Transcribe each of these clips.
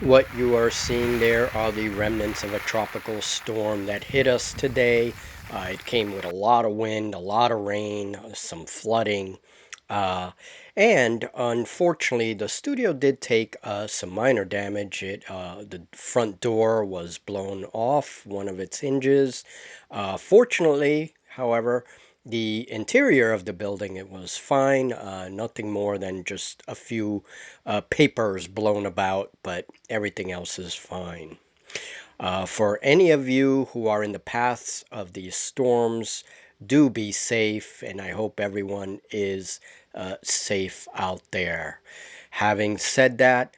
What you are seeing there are the remnants of a tropical storm that hit us today. It came with a lot of wind, a lot of rain, some flooding, uh, and unfortunately, the studio did take some minor damage. The front door was blown off one of its hinges. Fortunately, however, the interior of the building, it was fine. Nothing more than just a few papers blown about, but everything else is fine. For any of you who are in the paths of these storms, do be safe, and I hope everyone is safe out there. Having said that,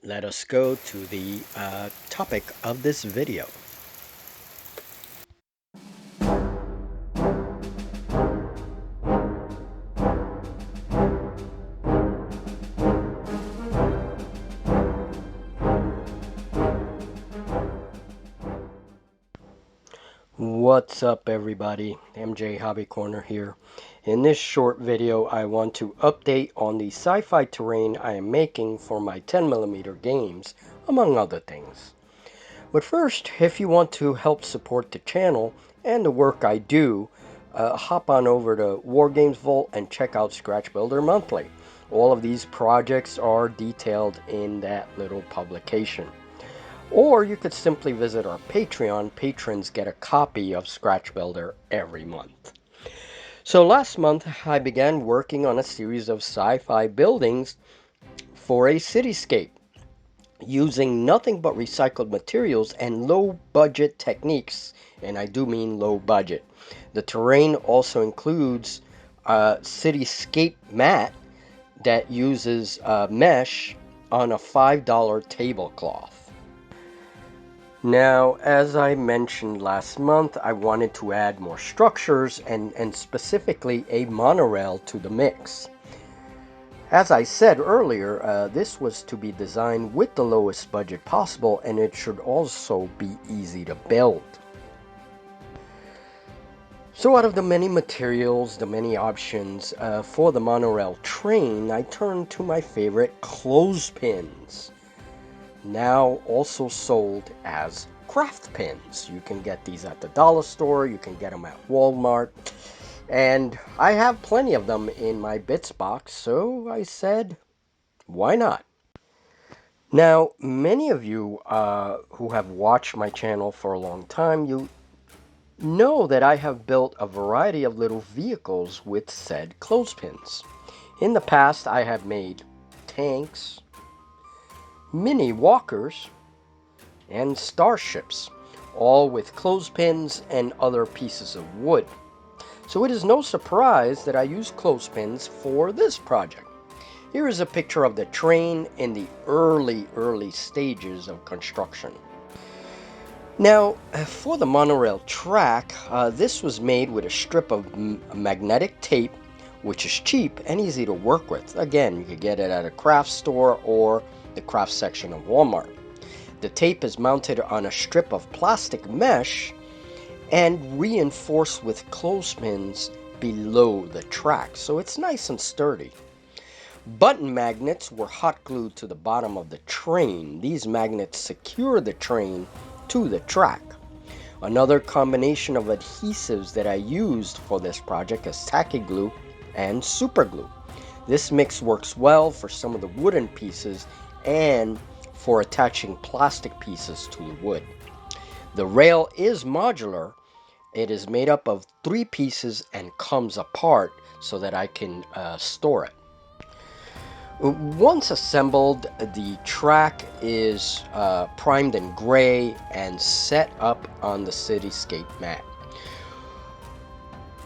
let us go to the topic of this video. What's up, everybody? MJ Hobby Corner here. In this short video, I want to update on the sci-fi terrain I am making for my 10mm games, among other things. But first, if you want to help support the channel and the work I do, hop on over to Wargames Vault and check out Scratch Builder Monthly. All of these projects are detailed in that little publication. Or you could simply visit our Patreon. Patrons get a copy of Scratch Builder every month. So last month, I began working on a series of sci-fi buildings for a cityscape using nothing but recycled materials and low-budget techniques, and I do mean low budget. The terrain also includes a cityscape mat that uses mesh on a $5 tablecloth. Now, as I mentioned last month, I wanted to add more structures and specifically a monorail to the mix. As I said earlier, this was to be designed with the lowest budget possible, and it should also be easy to build. So out of the many materials, the many options for the monorail train, I turned to my favorite clothespins, now also sold as craft pins. You can get these at the dollar store, you can get them at Walmart, and I have plenty of them in my bits box, so I said, why not? Now, many of you who have watched my channel for a long time, you know that I have built a variety of little vehicles with said clothespins. In the past, I have made tanks, mini walkers, and starships, all with clothespins and other pieces of wood. So it is no surprise that I use clothespins for this project. Here is a picture of the train in the early stages of construction. Now, for the monorail track, this was made with a strip of magnetic tape, which is cheap and easy to work with. Again, you could get it at a craft store or the craft section of Walmart. The tape is mounted on a strip of plastic mesh and reinforced with clothespins below the track, so it's nice and sturdy. Button magnets were hot glued to the bottom of the train. These magnets secure the train to the track. Another combination of adhesives that I used for this project is tacky glue and super glue. This mix works well for some of the wooden pieces and for attaching plastic pieces to the wood. The rail is modular. It is made up of 3 pieces and comes apart so that I can store it. Once assembled, the track is primed in gray and set up on the cityscape mat.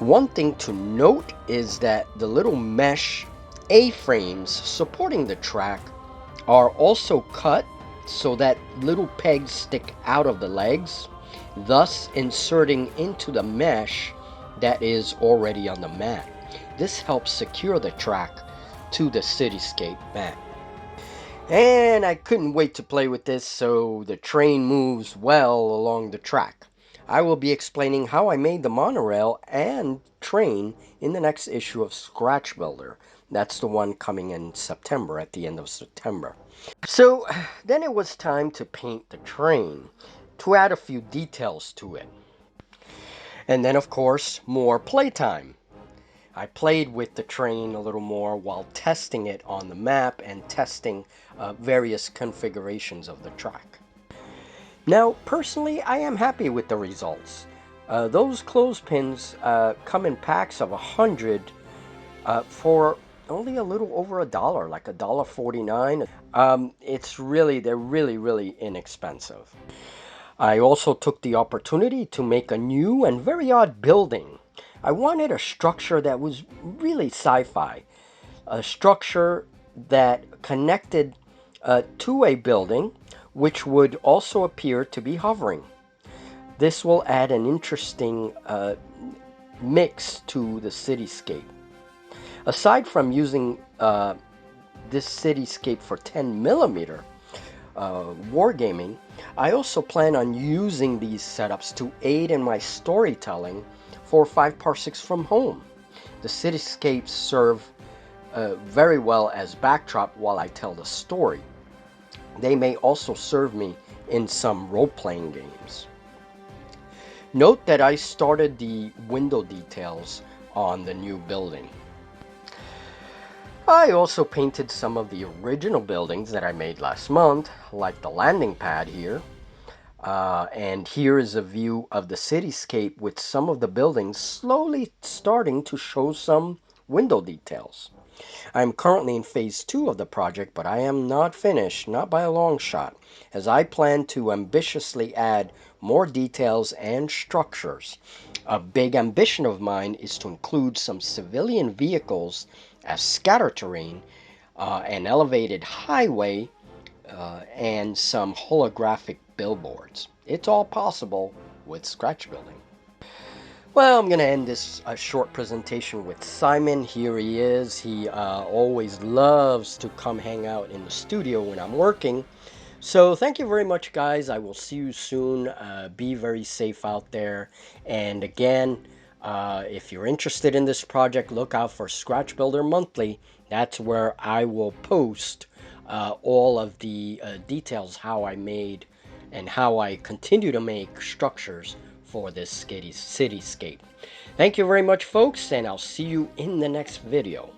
One thing to note is that the little mesh A-frames supporting the track are also cut so that little pegs stick out of the legs, thus inserting into the mesh that is already on the mat. This helps secure the track to the cityscape mat. And I couldn't wait to play with this so the train moves well along the track. I will be explaining how I made the monorail and train in the next issue of Scratch Builder. That's the one coming in September, at the end of September. So then it was time to paint the train, to add a few details to it. And then, of course, more playtime. I played with the train a little more while testing it on the map and testing various configurations of the track. Now, personally, I am happy with the results. Those clothespins come in packs of 100 for only a little over $1, like $1.49. They're really inexpensive. I also took the opportunity to make a new and very odd building. I wanted a structure that was really sci-fi, a structure that connected to a building which would also appear to be hovering. This will add an interesting mix to the cityscape. Aside from using this cityscape for 10mm wargaming, I also plan on using these setups to aid in my storytelling for 5 Parsecs from Home. The cityscapes serve very well as backdrop while I tell the story. They may also serve me in some role-playing games. Note that I started the window details on the new building. I also painted some of the original buildings that I made last month, like the landing pad here. And here is a view of the cityscape with some of the buildings slowly starting to show some window details. I'm currently in phase 2 of the project, but I am not finished, not by a long shot, as I plan to ambitiously add more details and structures. A big ambition of mine is to include some civilian vehicles as scatter terrain, an elevated highway, and some holographic billboards. It's all possible with scratch building. Well, I'm going to end this short presentation with Simon. Here he is. He always loves to come hang out in the studio when I'm working. So thank you very much, guys. I will see you soon. Be very safe out there. And again, if you're interested in this project, look out for Scratch Builder Monthly. That's where I will post all of the details how I made and how I continue to make structures for this cityscape. Thank you very much, folks, and I'll see you in the next video.